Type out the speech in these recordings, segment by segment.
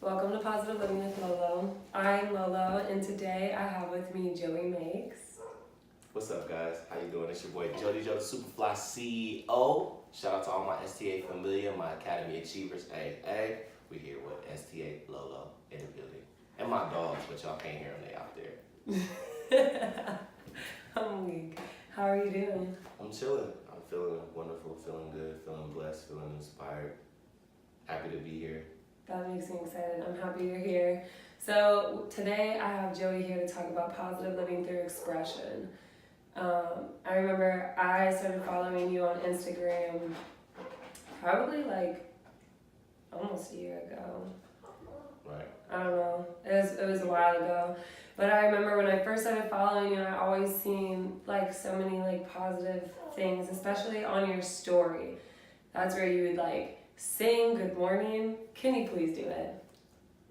Welcome to Positive Living with Lolo. I'm Lolo, and today I have with me JoeyMakess. What's up, guys? How you doing? It's your boy Jody Joe, the Superfly CEO. Shout out to all my STA familia, my Academy Achievers. Hey, we here with STA Lolo in the building. And my dogs, but y'all can't hear them, they out there. I'm weak. How are you doing? I'm chilling. I'm feeling wonderful, feeling good, feeling blessed, feeling inspired. Happy to be here. That makes me excited. I'm happy you're here. So today I have Joey here to talk about positive living through expression. I remember I started following you on Instagram probably like almost a year ago. Right. I don't know. It was a while ago. But I remember when I first started following you, I always seen like so many like positive things, especially on your story. That's where you would like sing good morning. Can you please do it?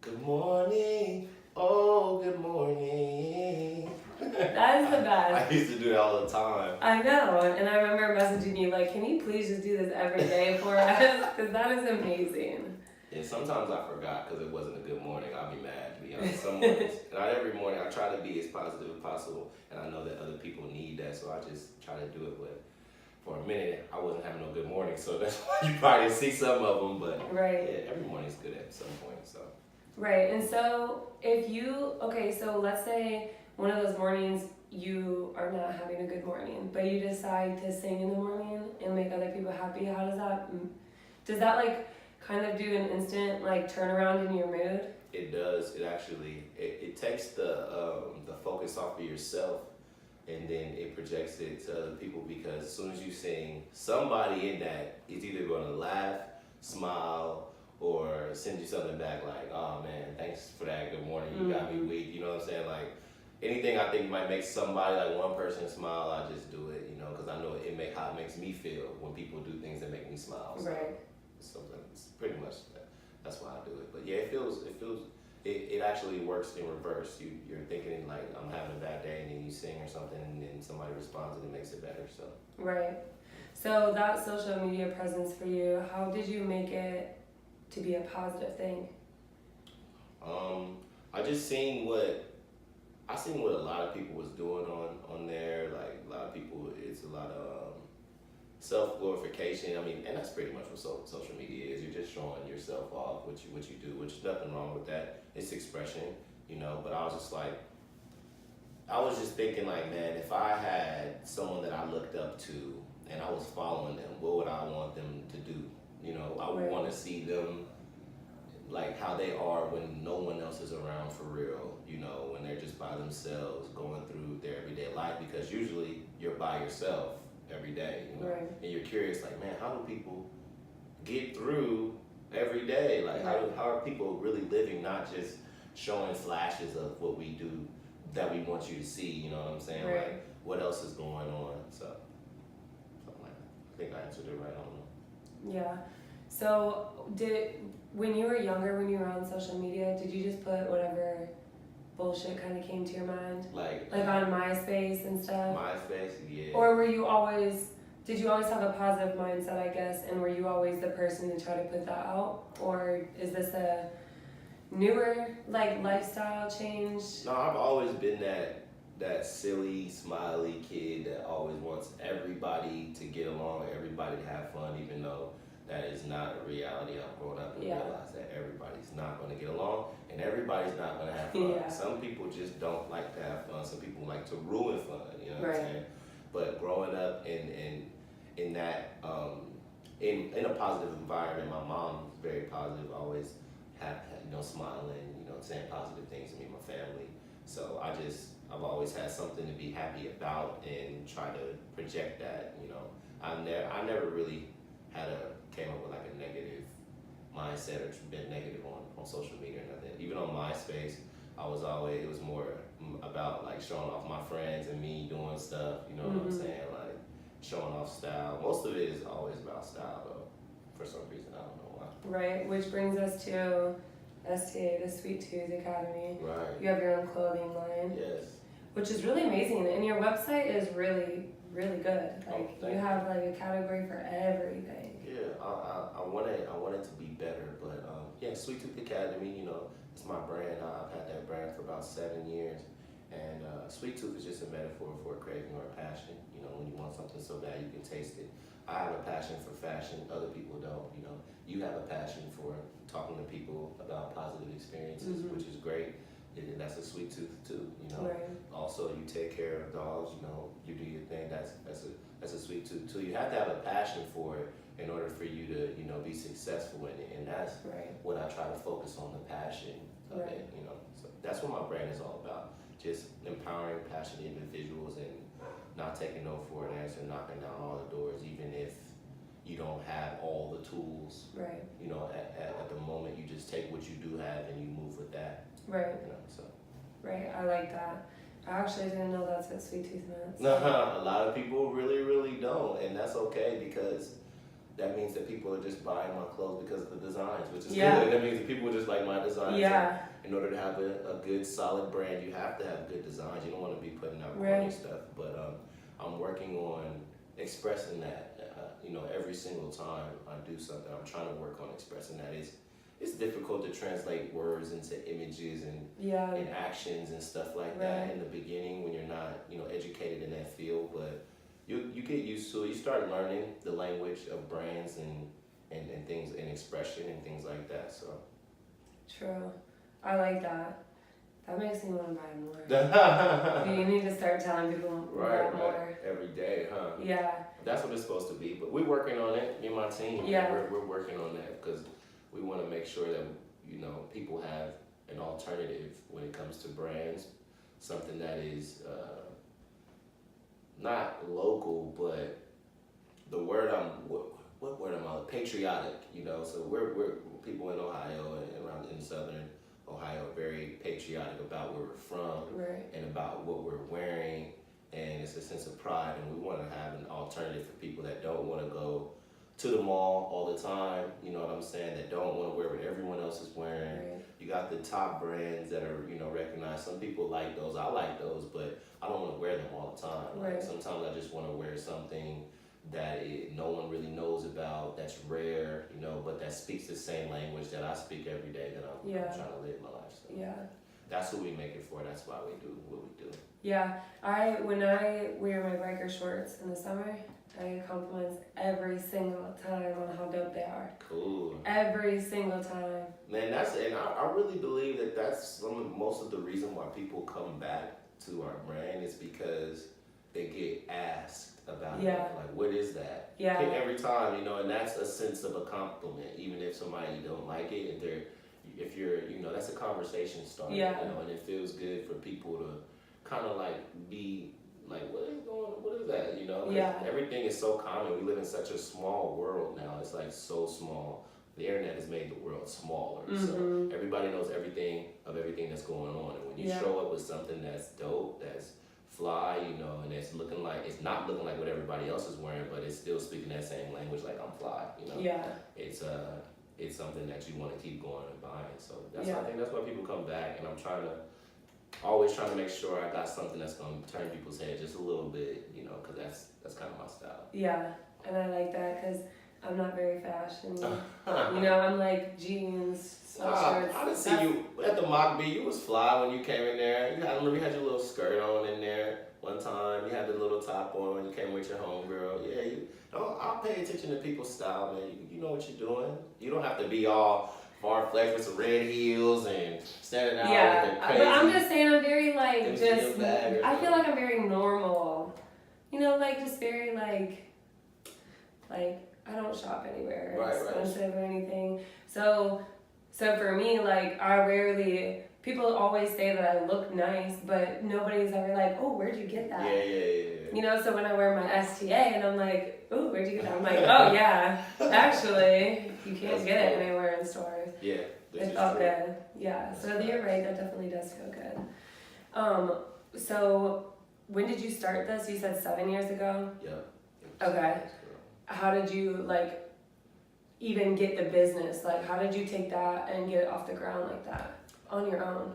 Good morning. Oh, good morning. That is the best. I used to do that all the time. I know. And I remember messaging you like, can you please just do this every day for us? Because that is amazing. And sometimes I forgot because it wasn't a good morning. I'll be mad, to be honest. Some mornings, not every morning, I try to be as positive as possible. And I know that other people need that, so I just try to do it. But for a minute, I wasn't having no good morning, so that's why you probably didn't see some of them. But right. Yeah, every morning's good at some point. So. Right. And so so let's say one of those mornings you are not having a good morning, but you decide to sing in the morning and make other people happy. How does that like kind of do an instant like turnaround in your mood? It does. It actually it takes the focus off of yourself, and then it projects it to other people, because as soon as you sing, somebody in that is either going to laugh, smile, or send you something back like, oh man, thanks for that, good morning, you got me weak, you know what I'm saying? Like, anything I think might make somebody, like one person smile, I just do it, you know, because I know how it makes me feel when people do things that make me smile. So, right. So it's pretty much that's why I do it. But yeah, it actually works in reverse. You're thinking like, I'm having a bad day, and then you sing or something, and then somebody responds and it makes it better. So. Right. So that social media presence for you, how did you make it to be a positive thing? I just seen what a lot of people was doing on there. Like a lot of people, it's a lot of self-glorification. I mean, and that's pretty much what social media is. You're just showing yourself off, what you do, which is nothing wrong with that. It's expression, you know. But I was just thinking like, man, if I had someone that I looked up to and I was following them, what would I want them to do? You know, I would want to see them like how they are when no one else is around for real, you know, when they're just by themselves going through their everyday life, because usually you're by yourself every day, you know, right. And you're curious like, man, how do people get through every day? Like, how are people really living, not just showing flashes of what we do that we want you to see, you know what I'm saying? Right. Like, what else is going on? So, something like that. I think I answered it right, I don't know. Yeah. So when you were younger, when you were on social media, did you just put whatever bullshit kind of came to your mind? Like on MySpace and stuff? MySpace, yeah. Or did you always have a positive mindset, I guess, and were you always the person to try to put that out? Or is this a newer, like, lifestyle change? No, I've always been that silly, smiley kid that always wants everybody to get along, everybody to have fun, even though that is not a reality. I've grown up and realized that everybody's not going to get along and everybody's not going to have fun. Yeah. Some people just don't like to have fun. Some people like to ruin fun, you know what right. I'm saying? But growing up in that, in a positive environment, my mom's very positive, always smiling, saying positive things to me and my family. So I've always had something to be happy about and try to project that, you know. I never really came up with like a negative mindset or been negative on social media or nothing. Even on MySpace, it was more about like showing off my friends and me doing stuff, you know what I'm saying? Like showing off style. Most of it is always about style though, for some reason, I don't know why. Right, which brings us to STA, the Sweet Tooth Academy. Right. You have your own clothing line. Yes. Which is really amazing, and your website is really, really good. Like you have like a category for everything. Yeah, I want it to be better, but yeah, Sweet Tooth Academy, you know, it's my brand. I've had that brand for about 7 years, and Sweet Tooth is just a metaphor for a craving or a passion. You know, when you want something so bad you can taste it. I have a passion for fashion. Other people don't. You know, you have a passion for talking to people about positive experiences, which is great. And that's a sweet tooth too. You know. Right. Also, you take care of dogs. You know, you do your thing. That's a sweet tooth too. You have to have a passion for it in order for you to be successful in it, and that's what I try to focus on, the passion of it. You know, so that's what my brand is all about. Just empowering passionate individuals and not taking no for an answer, knocking down all the doors, even if you don't have all the tools. Right. You know, at the moment, you just take what you do have and you move with that. Right. You know, so. Right. I like that. I actually didn't know that's what sweet tooth meant. No, a lot of people really, really don't, and that's okay because that means that people are just buying my clothes because of the designs, which is good. That means that people just like my designs. Yeah. In order to have a good, solid brand, you have to have good designs. You don't want to be putting out corny stuff. But I'm working on expressing that. You know, every single time I do something, I'm trying to work on expressing that. It's difficult to translate words into images and actions and stuff like that in the beginning when you're not, educated in that field. But you get used to it. You start learning the language of brands and things and expression and things like that. So true. I like that. That makes me want to buy more. You need to start telling people more. Every day, huh? Yeah. That's what it's supposed to be. But we're working on it, me and my team. Yeah. We're working on that because we want to make sure that, people have an alternative when it comes to brands. Something that is not local, but the word what word am I? Patriotic, So we're people in Ohio and around in southern Ohio are very patriotic about where we're from and about what we're wearing, and it's a sense of pride, and we want to have an alternative for people that don't want to go to the mall all the time, you know what I'm saying, that don't want to wear what everyone else is wearing. You got the top brands that are, recognized. Some people like those, I like those, but I don't want to wear them all the time. Like sometimes I just want to wear something that no one really knows about, that's rare, but that speaks the same language that I speak every day that I'm trying to live my life. So that's who we make it for. That's why we do what we do. Yeah, when I wear my biker shorts in the summer, I get compliments every single time on how dope they are. Cool. Every single time. Man, I really believe that that's most of the reason why people come back to our brand is because they get asked about it. Like, what is that? Every time, and that's a sense of a compliment, even if somebody don't like it, and if you're, that's a conversation starter, and it feels good for people to kind of like be like, what is that, Everything is so common. We live in such a small world now. It's like so small. The internet has made the world smaller. So everybody knows everything that's going on. And when you show up with something that's dope, that's fly, and it's not looking like what everybody else is wearing, but it's still speaking that same language, like I'm fly, It's something that you want to keep going and buying. So I think that's why people come back, and I'm always trying to make sure I got something that's going to turn people's head just a little bit, because that's kind of my style. Yeah, and I like that because I'm not very fashion. I'm like jeans, sweatshirts. I didn't see you at the mock beat. You was fly when you came in there. I remember you had your little skirt on in there one time. You had the little top on when you came with your homegirl. Yeah, I'll pay attention to people's style, man. You know what you're doing. You don't have to be all far-fetched with some red heels and standing out with crazy. But I'm just saying I'm very I feel like I'm very normal. Just very like I don't shop anywhere expensive or anything. So for me, people always say that I look nice, but nobody's ever like, oh, where'd you get that? Yeah. So when I wear my STA and I'm like, oh, where'd you get that? I'm like, oh yeah, actually, you can't get it anywhere in stores. Yeah. It felt good. Yeah. So you're right, that definitely does feel good. So when did you start this? You said 7 years ago? Yeah. Okay. How did you even get the business? How did you take that and get it off the ground like that on your own?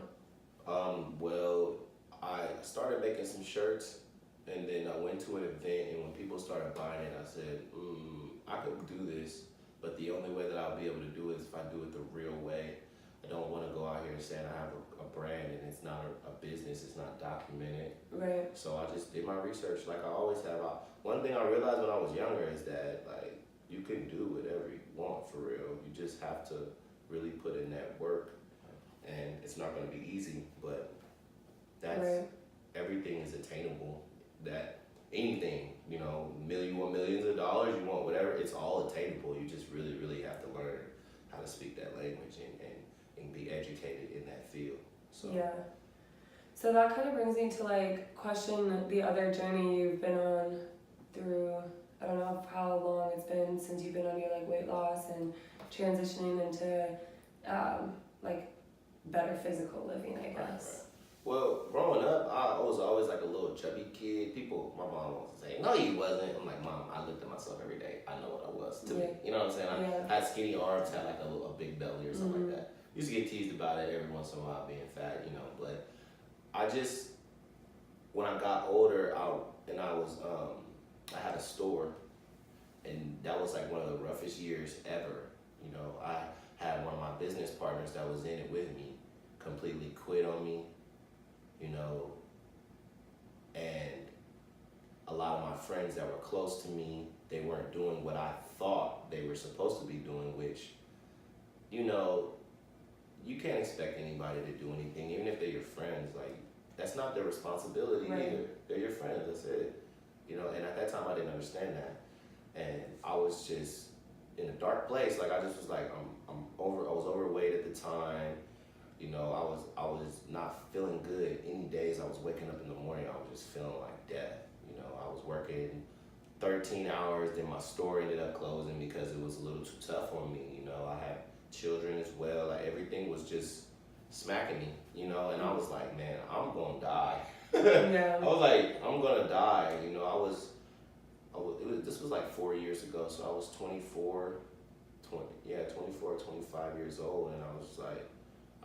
Well, I started making some shirts And then I went to an event, and when people started buying it, I said, I could do this, but the only way that I'll be able to do it is if I do it the real way. I don't want to go out here saying I have a brand and it's not a business, it's not documented. Right. So I just did my research like I always have. One thing I realized when I was younger is that like you can do whatever you want for real. You just have to really put in that work, and it's not going to be easy, but that's everything is attainable. That anything, you know, you want millions of dollars, you want whatever, it's all attainable. You just really, really have to learn how to speak that language and be educated in that field. So yeah. So that kind of brings me to like question the other journey you've been on through, I don't know how long it's been since you've been on your like weight loss and transitioning into like better physical living, I guess. Right. Well, growing up, I was always like a little chubby kid. My mom was saying, no, you wasn't. I'm like, Mom, I looked at myself every day. I know what I was to me. You know what I'm saying? I had skinny arms, had like a big belly or something like that. Used to get teased about it every once in a while being fat, you know, but I just, when I got older, I had a store, and that was like one of the roughest years ever. You know, I had one of my business partners that was in it with me completely quit on me, you know, and a lot of my friends that were close to me, they weren't doing what I thought they were supposed to be doing, which, you know, you can't expect anybody to do anything, even if they're your friends. Like, that's not their responsibility either. They're your friends, that's it. You know, and at that time I didn't understand that. And I was just in a dark place. Like, I just was like, I was overweight at the time. You know, I was not feeling good. Any days I was waking up in the morning, I was just feeling like death. You know, I was working 13 hours, then my store ended up closing because it was a little too tough on me. You know, I had children as well. Like, everything was just smacking me, you know, and I was like, man, I'm gonna die. I was like, I'm gonna die. You know, this was like 4 years ago, so I was 24, 25 years old, and I was like,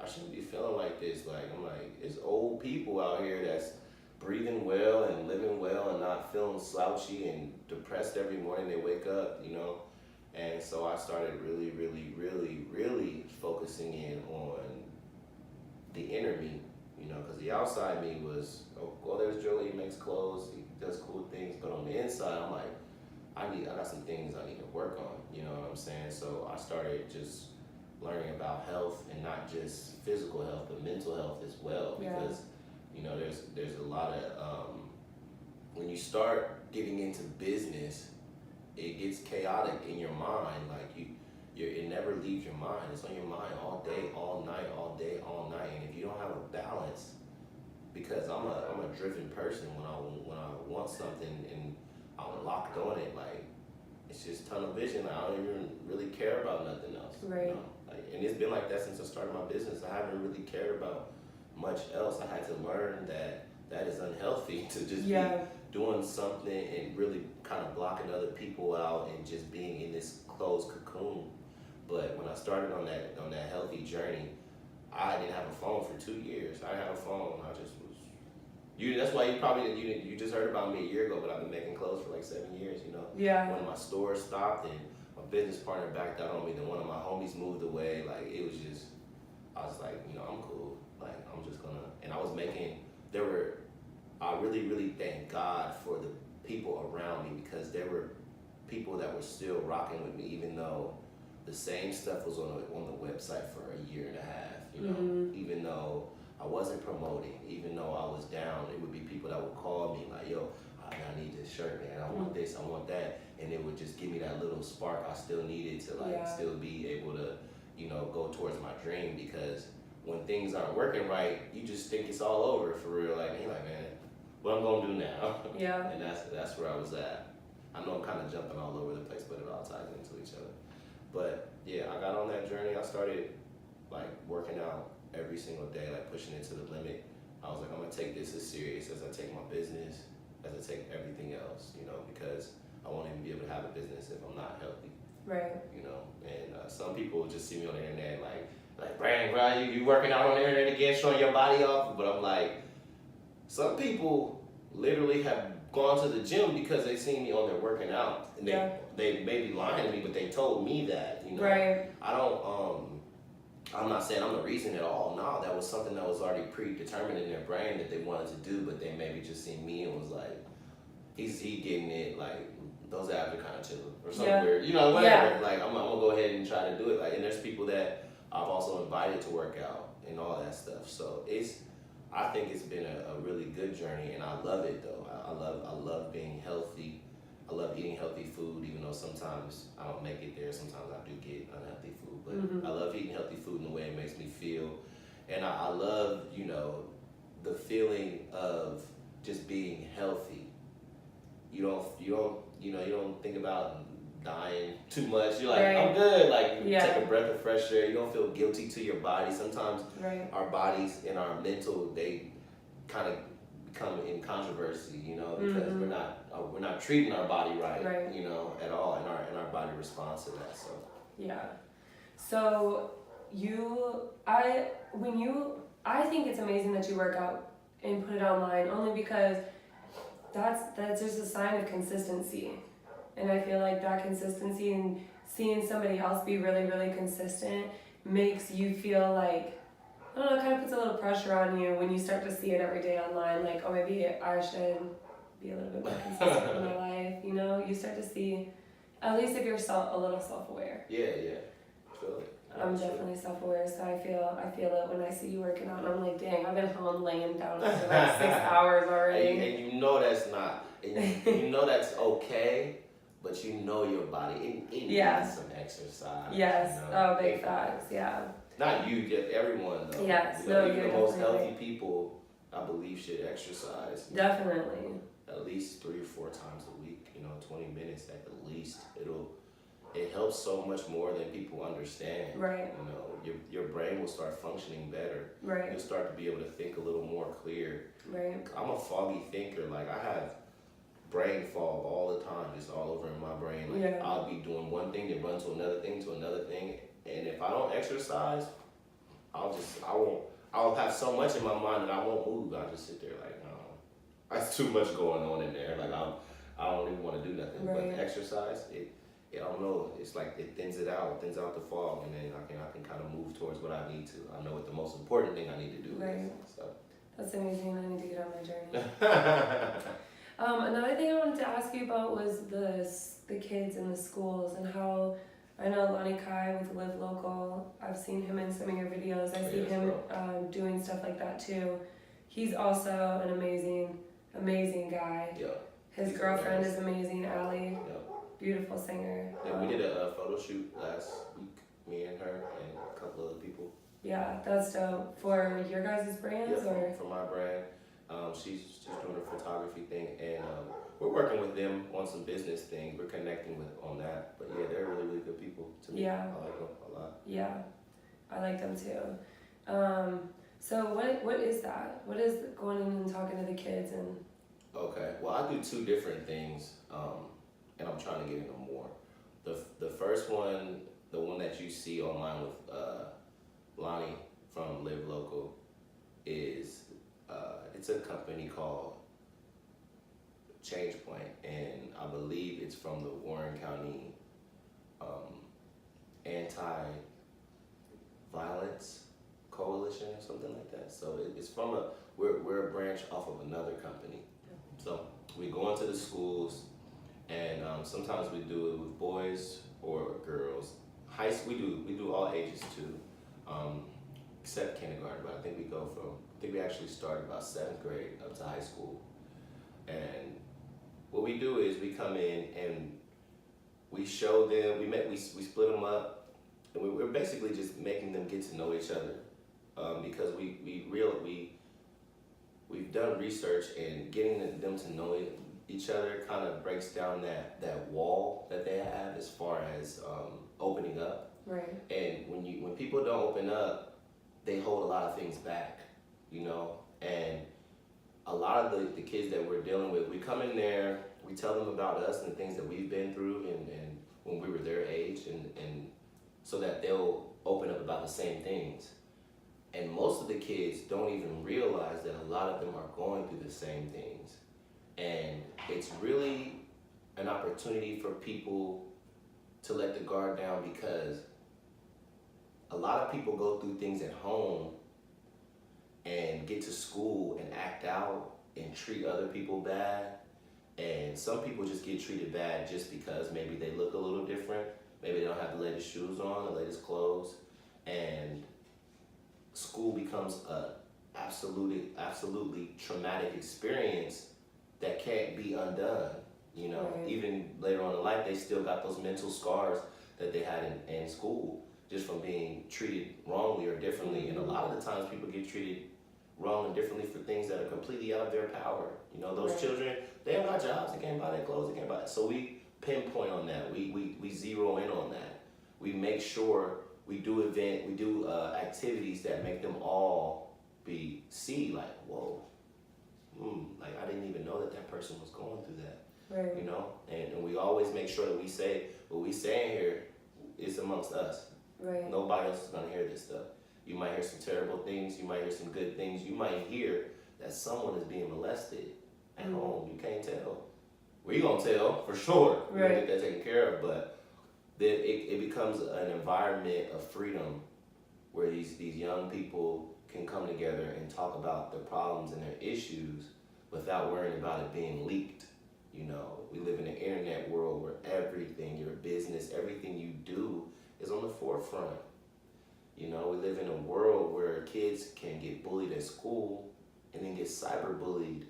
I shouldn't be feeling like this. Like, I'm like, it's old people out here that's breathing well and living well and not feeling slouchy and depressed every morning they wake up, you know. And so I started really, really, really, really focusing in on the inner me, you know, because the outside me was, oh, well, there's Joey, he makes clothes, he does cool things, but on the inside, I'm like, I got some things I need to work on, you know what I'm saying? So I started just learning about health, and not just physical health, but mental health as well, because, you know, there's a lot of, when you start getting into business, it gets chaotic in your mind. Like, it never leaves your mind. It's on your mind all day, all night, all day, all night. And if you don't have a balance, because I'm a driven person, when I want something and I'm locked on it, like, it's just tunnel vision. I don't even really care about nothing else. Right. You know? Like, and it's been like that since I started my business. I haven't really cared about much else. I had to learn that is unhealthy to just be doing something and really kind of blocking other people out and just being in this closed cocoon. But when I started on that healthy journey, I didn't have a phone for 2 years. I didn't have a phone. I just was. That's why you just heard about me a year ago, but I've been making clothes for like 7 years. You know. Yeah. When my store stopped and my business partner backed out on me, then one of my homies moved away. Like, it was just, I was like, you know, I'm cool. Like, I'm just gonna. And I was making. I really, really thank God for the people around me, because there were people that were still rocking with me, even though the same stuff was on the website for a year and a half, you know, even though I wasn't promoting, even though I was down, it would be people that would call me like, yo, I need this shirt, man, I want this, I want that, and it would just give me that little spark I still needed to like still be able to, you know, go towards my dream. Because when things aren't working right, you just think it's all over for real. Like, you're like, man, what I'm gonna do now? Yeah. And that's where I was at. I know I'm kind of jumping all over the place, but it all ties into each other. But yeah, I got on that journey. I started like working out every single day, like pushing it to the limit. I was like, I'm gonna take this as serious as I take my business, as I take everything else, you know, because I won't even be able to have a business if I'm not healthy. Right. You know, and some people just see me on the internet like, Brandon, bro, you working out on the internet again, showing your body off. But I'm like, some people literally have gone to the gym because they seen me on there working out. And Yeah. they may be lying to me, but they told me that, you know. Right. I don't, I'm not saying I'm the reason at all. No, that was something that was already predetermined in their brain that they wanted to do, but they maybe just seen me and was like, he getting it, like, those abs are kind of chilling or something Yeah. weird, you know, whatever. Yeah. Like, I'm gonna go ahead and try to do it. Like, and there's people that I've also invited to work out and all that stuff. So I think it's been a really good journey, and I love it though. I love being healthy. I love eating healthy food, even though sometimes I don't make it there. Sometimes I do get unhealthy food, but I love eating healthy food in the way it makes me feel, and I love, you know, the feeling of just being healthy. You don't think about dying too much. You're like, Right. I'm good. Like, you Yeah. take a breath of fresh air. You don't feel guilty to your body. Sometimes Right. our bodies and our mental, they kind of become in controversy, you know, because we're not treating our body right, you know, at all, and our body responds to that. So Yeah. So I think it's amazing that you work out and put it online, only because that's just a sign of consistency. And I feel like that consistency and seeing somebody else be really, really consistent makes you feel like, I don't know, it kind of puts a little pressure on you when you start to see it every day online, like, oh, maybe I should be a little bit more consistent in my life, you know? You start to see, at least if you're a little self-aware. yeah, feel it. I'm definitely self-aware, so I feel it when I see you working out, and I'm like, dang, I've been home laying down for like 6 hours already. And you know that's not, and you know that's okay, but you know your body, it needs some exercise. Yes, you know? big facts, yeah. Not you, just everyone though. Yes, you know, no, even you're the most definitely healthy people, I believe, should exercise. Definitely. At least 3 or 4 times a week, you know, 20 minutes at the least. It helps so much more than people understand. Right. You know, your brain will start functioning better. Right. You'll start to be able to think a little more clear. Right. I'm a foggy thinker. Like, I have brain fog all the time, just all over in my brain. Like, Yeah. I'll be doing one thing, then run to another thing. And if I don't exercise, I'll have so much in my mind that I won't move. I'll just sit there like, no, that's too much going on in there. Like, I don't even want to do nothing. Right. But exercise, I don't know. It's like it thins out the fog, and then I can kind of move towards what I need to. I know what the most important thing I need to do Right. is. So. That's amazing. I need to get on my journey. Another thing I wanted to ask you about was the kids in the schools, and how I know Lonnie Kai with Live Local. I've seen him in some of your videos. I see him doing stuff like that too. He's also an amazing guy. Yeah. His girlfriend is amazing, Allie. Yeah. Beautiful singer. Yeah, we did a photo shoot last week, me and her and a couple other people. Yeah, that's dope. For your guys' brands, or? For my brand. She's doing a photography thing, and we're working with them on some business things. We're connecting on that. But yeah, they're really, really good people to me. Yeah. I like them a lot. Yeah, I like them too. So what is that? What is going in and talking to the kids and? Okay, well, I do 2 different things, and I'm trying to get into more. The first one, the one that you see online with Lonnie from Live Local, is it's a company called Change Point, and I believe it's from the Warren County Anti-Violence Coalition or something like that. So it's from we're a branch off of another company. So we go into the schools, and sometimes we do it with boys or girls. High school, we do all ages too, except kindergarten. But I think we actually started about 7th grade up to high school. And what we do is we come in and we show them. We split them up, and we're basically just making them get to know each other, because we've done research, and getting them to know each other kind of breaks down that wall that they have as far as opening up. Right. And when people don't open up, they hold a lot of things back, you know. And a lot of the kids that we're dealing with, we come in there, we tell them about us and the things that we've been through, and when we were their age, and so that they'll open up about the same things. And most of the kids don't even realize that a lot of them are going through the same things. And it's really an opportunity for people to let the guard down, because a lot of people go through things at home and get to school and act out and treat other people bad. And some people just get treated bad just because maybe they look a little different. Maybe they don't have the latest shoes on, the latest clothes. And school becomes a absolutely traumatic experience that can't be undone. You know, Right. even later on in life, they still got those mental scars that they had in school just from being treated wrongly or differently. And a lot of the times people get treated wrong and differently for things that are completely out of their power. You know, those Right. children, they don't got jobs, they can't buy their clothes, they can't buy. So we pinpoint on that. We zero in on that. We make sure we do activities that make them all see like, whoa, like I didn't even know that person was going through that. Right. You know, and we always make sure that we say what we say in here is amongst us. Right. Nobody else is gonna hear this stuff. You might hear some terrible things. You might hear some good things. You might hear that someone is being molested at home. You can't tell. We gonna tell for sure. We're gonna get that taken care of. But then it becomes an environment of freedom where these young people can come together and talk about their problems and their issues without worrying about it being leaked. You know, we live in an internet world where everything, your business, everything you do is on the forefront. You know, we live in a world where kids can get bullied at school and then get cyberbullied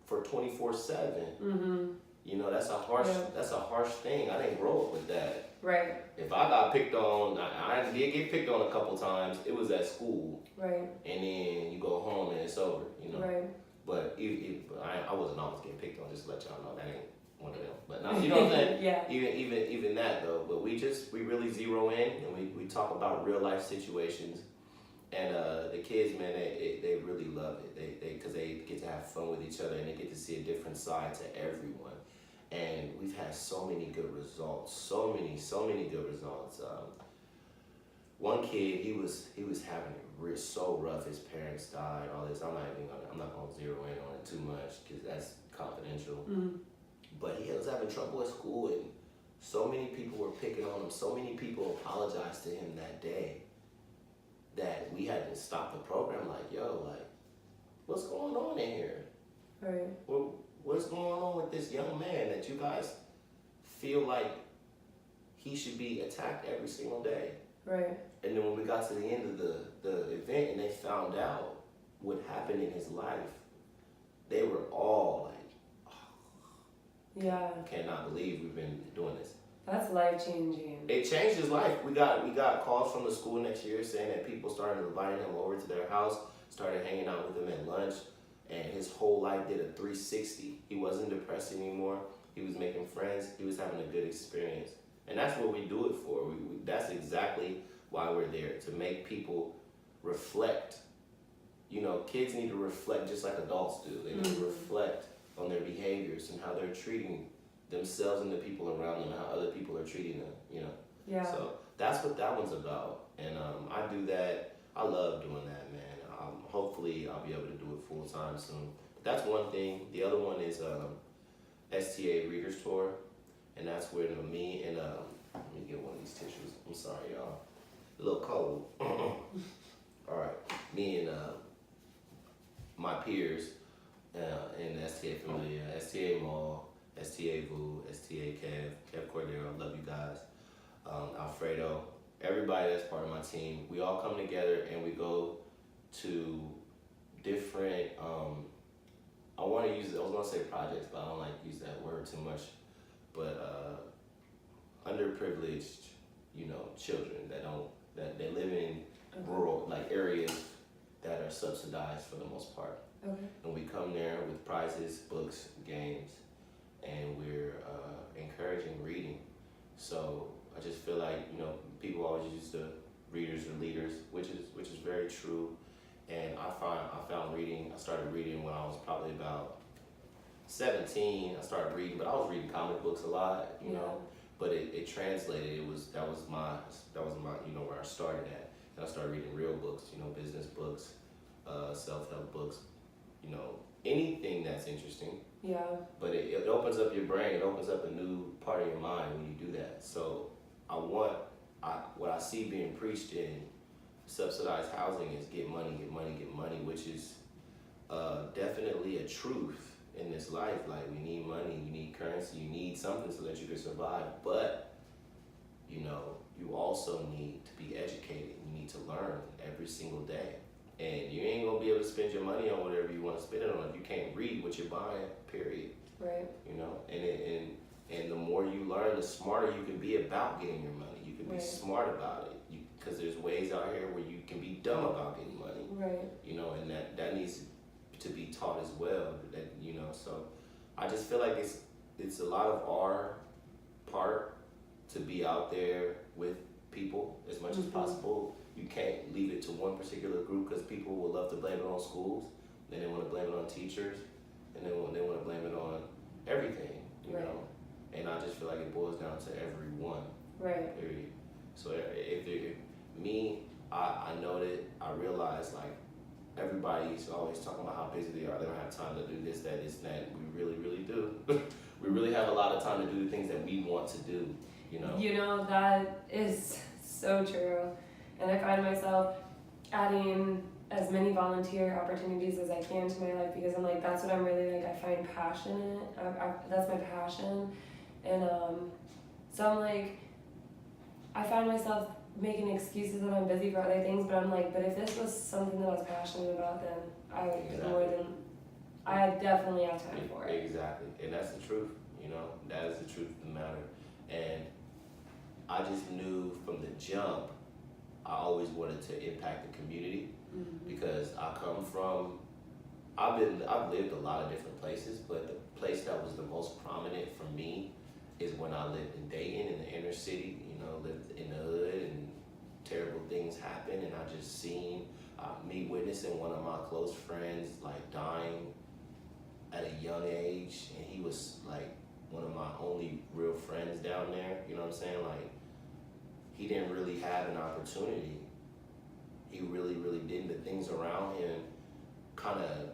for 24/7. Mm-hmm. You know, that's a harsh thing. I didn't grow up with that. Right. If I got picked on, I did get picked on a couple times. It was at school. Right. And then you go home and it's over, you know. Right. But I wasn't always getting picked on, just to let y'all know that ain't one of them. But no, you know what I'm saying? Yeah. Even that though. But we really zero in and we talk about real life situations. And the kids, man, they really love it. Because they get to have fun with each other and they get to see a different side to everyone. And we've had so many good results. So many good results. One kid, he was having it so rough. His parents died. All this. I'm not gonna zero in on it too much because that's confidential. Mm-hmm. But he was having trouble at school, and so many people were picking on him. So many people apologized to him that day that we had to stop the program. Like, yo, like, what's going on in here? Right. What's going on with this young man that you guys feel like he should be attacked every single day? Right. And then when we got to the end of the event and they found out what happened in his life, they were all like, Yeah. I cannot believe we've been doing this. That's life changing. It changed his life. We got calls from the school next year saying that people started inviting him over to their house, started hanging out with him at lunch, and his whole life did a 360. He wasn't depressed anymore. He was making friends. He was having a good experience. And that's what we do it for. That's exactly why we're there, to make people reflect. You know, kids need to reflect just like adults do. They need to reflect on their behaviors and how they're treating themselves and the people around them, how other people are treating them, you know. Yeah. So that's what that one's about. And I do that. I love doing that, man. Hopefully I'll be able to do it full time soon. But that's one thing. The other one is STA Readers Tour. And that's where me and, let me get one of these tissues. I'm sorry, y'all. A little cold. All right. Me and my peers in the STA Familia, STA Mall, STA Vu, STA Kev Cordero, I love you guys. Alfredo, everybody that's part of my team, we all come together and we go to different, I was gonna say projects, but I don't like to use that word too much, but underprivileged, you know, children that they live in rural, like areas that are subsidized for the most part. Okay. And we come there with prizes, books, games, and we're encouraging reading. So I just feel like, you know, people always use the readers or leaders, which is very true. And I found reading. I started reading when I was probably about 17. I started reading, but I was reading comic books a lot, you know. But it translated. That was my you know, where I started at. And I started reading real books, you know, business books, self-help books, you know, anything that's interesting. Yeah. But it opens up your brain. It opens up a new part of your mind when you do that. So what I see being preached in subsidized housing is get money, get money, get money, which is definitely a truth in this life. Like, we need money, you need currency, you need something so that you can survive. But, you know, you also need to be educated. You need to learn every single day. And you ain't gonna be able to spend your money on whatever you want to spend it on if you can't read what you're buying, period. Right. You know, and the more you learn, the smarter you can be about getting your money. You can be smart about it. Because there's ways out here where you can be dumb about getting money. Right. You know, and that needs to be taught as well. That, you know, so I just feel like it's a lot of our part to be out there with people as much as possible. You can't leave it to one particular group, because people will love to blame it on schools, then they want to blame it on teachers, and then they want to blame it on everything, you know. And I just feel like it boils down to everyone. Right. Period. So I know that I realize, like, everybody's always talking about how busy they are. They don't have time to do this, that, this, that. We really, really do. We really have a lot of time to do the things that we want to do, you know. You know, that is so true. And I find myself adding as many volunteer opportunities as I can to my life, because I'm like, that's what I'm really, like, I find passionate. That's my passion. And so I'm like, I find myself making excuses that I'm busy for other things, but I'm like, but if this was something that I was passionate about, then I would I definitely have time for it. Exactly. And that's the truth, you know. That is the truth of the matter. And I just knew from the jump, I always wanted to impact the community, because I've lived a lot of different places, but the place that was the most prominent for me is when I lived in Dayton, in the inner city, you know, lived in the hood, and terrible things happened, and I just seen me witnessing one of my close friends, like, dying at a young age, and he was, like, one of my only real friends down there, you know what I'm saying? Like, he didn't really have an opportunity. He really, really didn't. The things around him kind of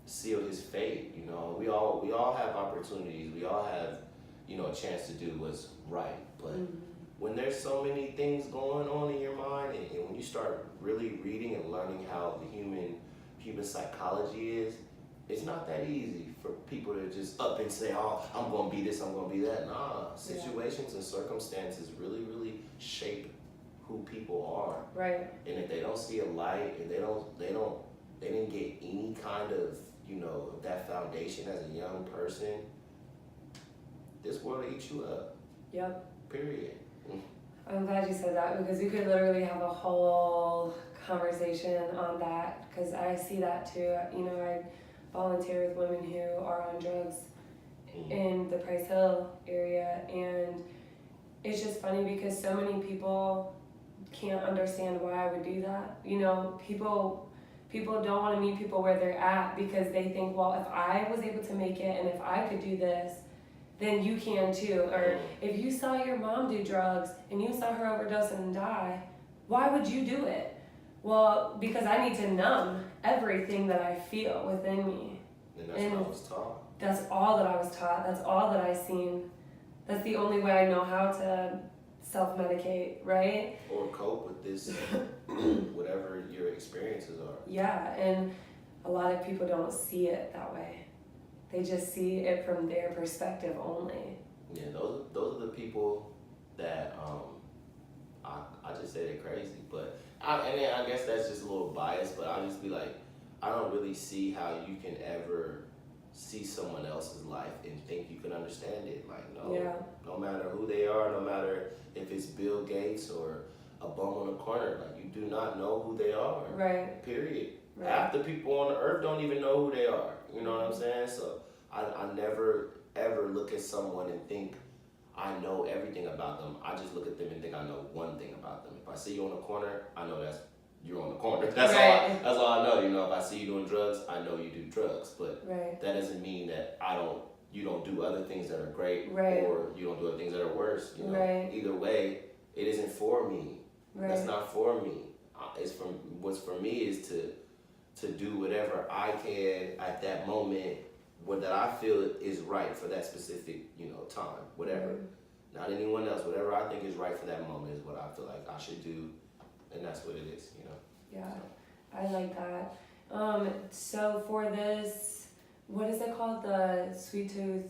sealed his fate, you know. We all have opportunities. We all have, you know, a chance to do what's right. But when there's so many things going on in your mind, and when you start really reading and learning how the human psychology is, it's not that easy for people to just up and say, oh, I'm going to be this, I'm going to be that. Nah, situations and circumstances really, really shape who people are. Right. And if they don't see a light, and they didn't get any kind of, you know, that foundation as a young person, this world will eat you up. Yep. Period. I'm glad you said that, because we could literally have a whole conversation on that, because I see that too. You know, I volunteer with women who are on drugs in the Price Hill area, and it's just funny because so many people can't understand why I would do that. You know, people don't want to meet people where they're at, because they think, well, if I was able to make it and if I could do this, then you can too. Or if you saw your mom do drugs and you saw her overdose and die, why would you do it? Well, because I need to numb everything that I feel within me. And that's what I was taught. That's all that I was taught. That's all that I've seen. That's the only way I know how to self-medicate, right? Or cope with this, whatever your experiences are. Yeah, and a lot of people don't see it that way. They just see it from their perspective only. Yeah, those are the people that I just say they're crazy, but I guess that's just a little biased, but I just be like, I don't really see how you can ever see someone else's life and think you can understand it. Like, no matter who they are, no matter if it's Bill Gates or a bum on the corner, like, you do not know who they are. Right. Period. Right. Half the people on the earth don't even know who they are. You know what I'm saying? So I never ever look at someone and think I know everything about them. I just look at them and think I know one thing about them. If I see you on the corner, I know you're on the corner. That's all I know. You know, if I see you doing drugs, I know you do drugs. But that doesn't mean that you don't do other things that are great, or you don't do other things that are worse. You know, either way, it isn't for me. That's not for me. It's what's for me is to to do whatever I can at that moment, what that I feel is right for that specific, time, whatever. Mm-hmm. Not anyone else. Whatever I think is right for that moment is what I feel like I should do, and that's what it is, Yeah, I like that. So for this, what is it called? The Sweet Tooth?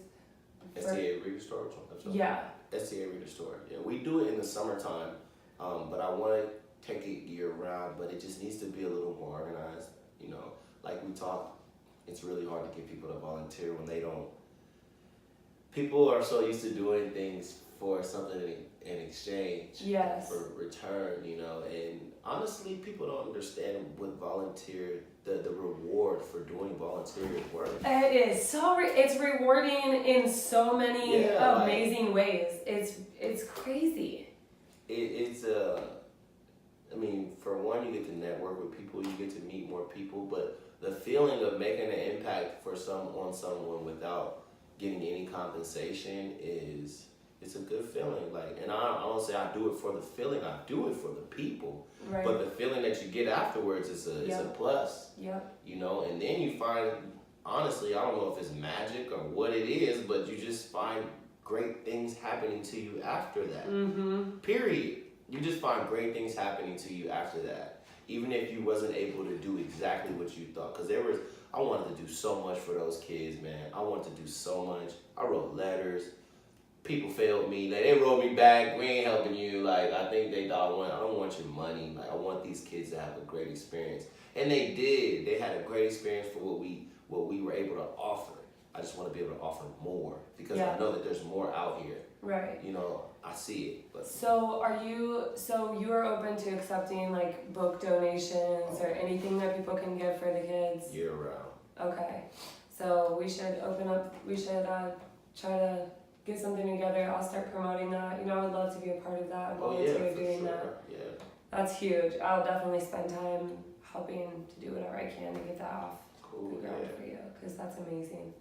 STA Reader Store? Yeah. STA Reader Store. Yeah, we do it in the summertime, but I want to take it year round, but it just needs to be a little more organized. Like we talked, it's really hard to get people to volunteer when they don't. People are so used to doing things for something in exchange, Yes. for return, and honestly, people don't understand what volunteer, the reward for doing volunteer work. It is so it's rewarding in so many Yeah, amazing ways. It's crazy. I mean, for one, you get to network with people, you get to meet more people, but the feeling of making an impact on someone without getting any compensation it's a good feeling. Like, and I don't say I do it for the feeling, I do it for the people. Right. But the feeling that you get afterwards is a plus. Yep. And then you find, honestly, I don't know if it's magic or what it is, but you just find great things happening to you after that. Mm-hmm. Period. You just find great things happening to you after that. Even if you wasn't able to do exactly what you thought. Because I wanted to do so much for those kids, man. I wanted to do so much. I wrote letters. People failed me. They wrote me back. We ain't helping you. Like, I think they thought, I don't want your money. Like, I want these kids to have a great experience. And they did. They had a great experience for what we were able to offer. I just want to be able to offer more because I know that there's more out here. Right. I see it. But. So you are open to accepting like book donations or anything that people can give for the kids? Year round. Okay. So we should try to get something together. I'll start promoting that. I would love to be a part of that and volunteer doing that. Yeah. That's huge. I'll definitely spend time helping to do whatever I can to get that off the ground for you because that's amazing.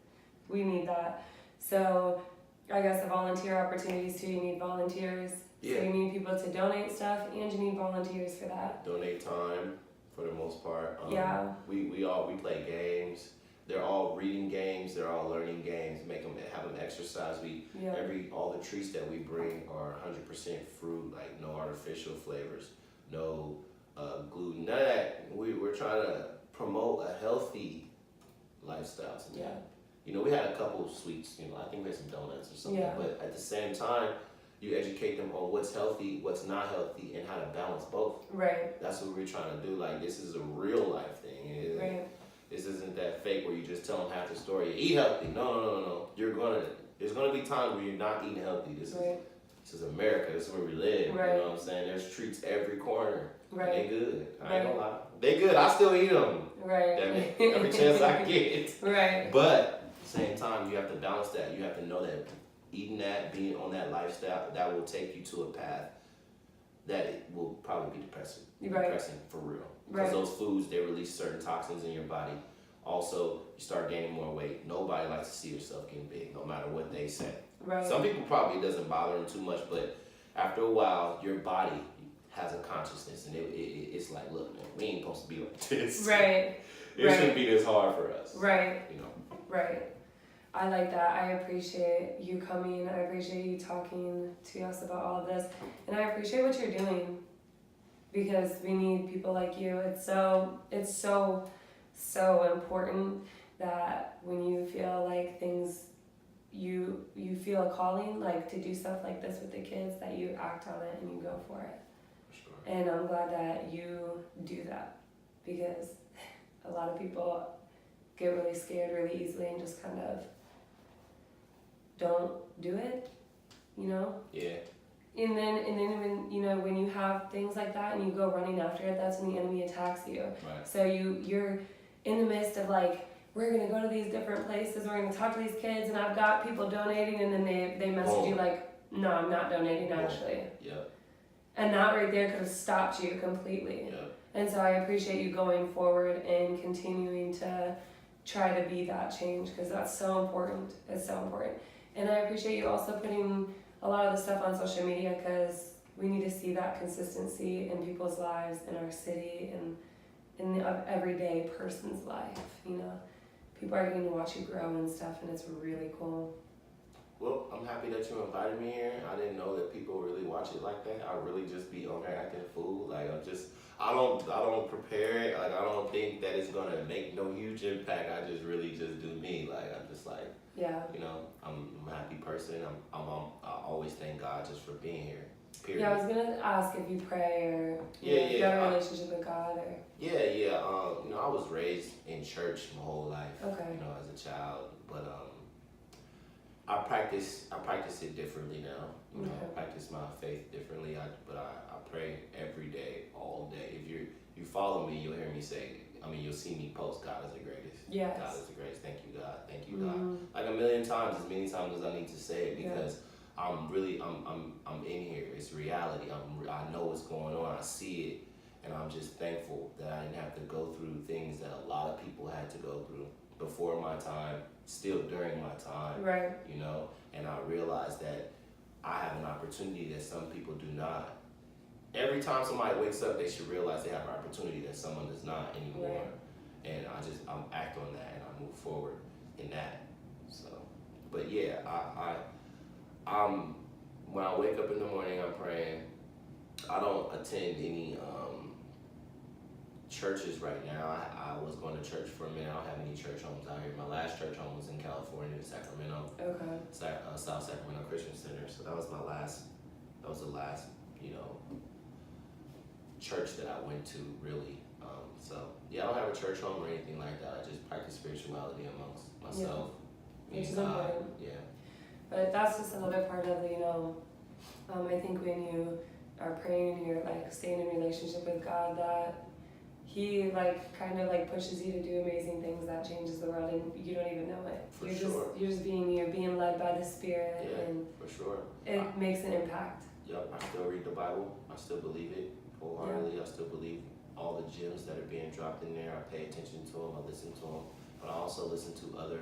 We need that. So I guess the volunteer opportunities too, you need volunteers. Yeah. So you need people to donate stuff and you need volunteers for that. Donate time for the most part. Yeah. We play games. They're all reading games, they're all learning games, have them exercise. All the treats that we bring are 100% fruit, like no artificial flavors, no gluten, none of that. We're trying to promote a healthy lifestyle to them. We had a couple of sweets, I think we had some donuts or something, but at the same time, you educate them on what's healthy, what's not healthy, and how to balance both. Right. That's what we're trying to do. Like, this is a real life thing. Right. This isn't that fake where you just tell them half the story. Eat healthy. No. There's gonna be times where you're not eating healthy. This is America. This is where we live. Right. You know what I'm saying? There's treats every corner. Right. They good. I ain't gonna lie. They good. I still eat them. Right. Every chance I get. Right. But at the same time, you have to balance that. You have to know that eating that, being on that lifestyle, that will take you to a path that it will probably be depressing. Depressing for real. Because those foods, they release certain toxins in your body. Also, you start gaining more weight. Nobody likes to see yourself getting big, no matter what they say. Right. Some people probably it doesn't bother them too much, but after a while, your body has a consciousness, and it's like, look, man, we ain't supposed to be like this. Right. It shouldn't be this hard for us. Right. Right. I like that. I appreciate you coming. I appreciate you talking to us about all of this, and I appreciate what you're doing. Because we need people like you. It's so important that when you feel like things, you feel a calling, like to do stuff like this with the kids, that you act on it and you go for it. Sure. And I'm glad that you do that because a lot of people get really scared really easily and just kind of don't do it, Yeah. And then when you have things like that and you go running after it, that's when the enemy attacks you. Right. So you're in the midst of like, we're gonna go to these different places, we're gonna talk to these kids, and I've got people donating, and then they message you like, no, I'm not donating actually. Yeah. And that right there could have stopped you completely. Yeah. And so I appreciate you going forward and continuing to try to be that change because that's so important. It's so important. And I appreciate you also putting a lot of the stuff on social media because we need to see that consistency in people's lives in our city and in the everyday person's life, you know. People are getting to watch you grow and stuff, and it's really cool. Well, I'm happy that you invited me here. I didn't know that people really watch it like that. I really just be on there acting a fool. Like I don't prepare it. Like I don't think that it's gonna make no huge impact. I just really just do me. Like I'm just like, yeah, you know, I'm a happy person. I always thank God just for being here. Period. Yeah, I was gonna ask if you pray or if you have a relationship with God or. Yeah. You know, I was raised in church my whole life. Okay. You know, as a child, but I practice it differently now. You know, I practice my faith differently. But I pray every day, all day. If you follow me, you'll hear me say. I mean, you'll see me post, God is the greatest. Yes. God is the greatest. Thank you, God. Thank you, God. Like a million times, as many times as I need to say it, because I'm in here. It's reality. I know what's going on. I see it, and I'm just thankful that I didn't have to go through things that a lot of people had to go through before my time, still during my time. Right. You know, and I realized that I have an opportunity that some people do not. Every time somebody wakes up, they should realize they have an opportunity that someone does not anymore. Right. And I act on that and I move forward in that. So, but yeah, I'm when I wake up in the morning, I'm praying. I don't attend any churches right now. I was going to church for a minute. I don't have any church homes out here. My last church home was in California, in Sacramento. Okay. South Sacramento Christian Center. So that was the last, you know, church that I went to really. So yeah, I don't have a church home or anything like that. I just practice spirituality amongst myself. Yeah. Which is important. Yeah. But that's just another part of, you know, I think when you are praying and you're like staying in relationship with God, that He like kind of like pushes you to do amazing things that changes the world and you don't even know it. You're just being led by the Spirit, and for sure. It makes an impact. Yep, I still read the Bible. I still believe it wholeheartedly. I still believe all the gems that are being dropped in there. I pay attention to them. I listen to them, but I also listen to other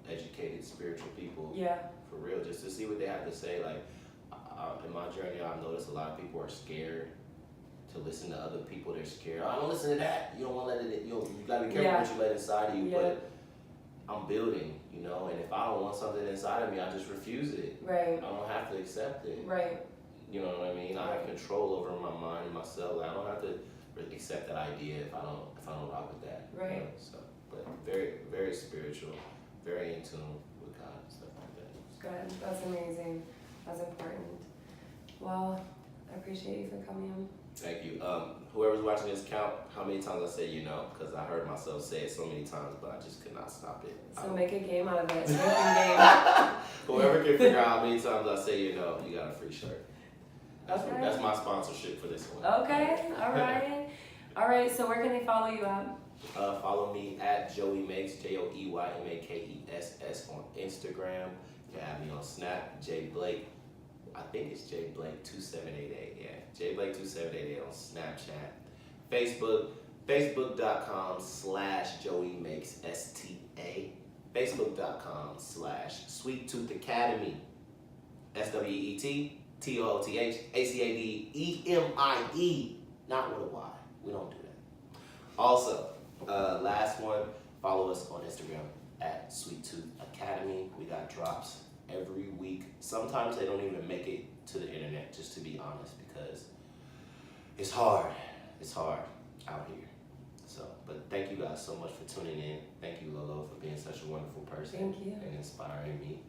educated spiritual people. Yeah. For real, just to see what they have to say. Like in my journey, I've noticed a lot of people are scared to listen to other people. They're scared. I don't listen to that. You don't want to let it. You gotta be careful what you let inside of you. Yeah. But I'm building, you know. And if I don't want something inside of me, I just refuse it. Right. I don't have to accept it. Right. You know what I mean? I have control over my mind and myself. Like, I don't have to accept that idea if I don't rock with that. Right. You know? So, but very, very spiritual, very in tune with God and stuff like that. Good. That's amazing. That's important. Well, I appreciate you for coming on. Thank you. Whoever's watching this, count how many times I say you know, because I heard myself say it so many times, but I just could not stop it. So make a game out of it. Make a game. Whoever can figure out how many times I say you know, you got a free shirt. That's my sponsorship for this one. Okay. All right. All right. So where can they follow you at? Follow me at JoeyMakess, JoeyMakess on Instagram. You can have me on Snap, J Blake. I think it's J Blake 2788. Yeah, J Blake 2788 on Snapchat. Facebook, Facebook.com/JoeyMakes STA. Facebook.com/Sweet Tooth Academy. SWEETTOOTHACADEMIE. Not with a Y. We don't do that. Also, last one, follow us on Instagram at Sweet Tooth Academy. We got drops every week. Sometimes they don't even make it to the internet, just to be honest, because it's hard. It's hard out here. So, but thank you guys so much for tuning in. Thank you, Lolo, for being such a wonderful person. Thank you. And inspiring me.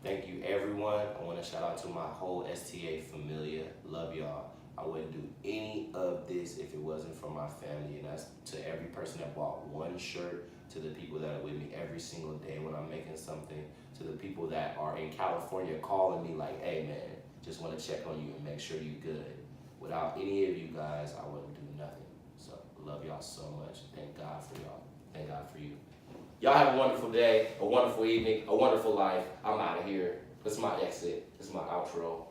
Thank you, everyone. I want to shout out to my whole STA familia. Love y'all. I wouldn't do any of this if it wasn't for my family, and that's to every person that bought one shirt, to the people that are with me every single day when I'm making something, to the people that are in California calling me like, hey man, just want to check on you and make sure you're good. Without any of you guys, I wouldn't do nothing. So love y'all so much. Thank God for y'all. Thank God for you. Y'all have a wonderful day, a wonderful evening, a wonderful life. I'm out of here. This is my exit. This is my outro.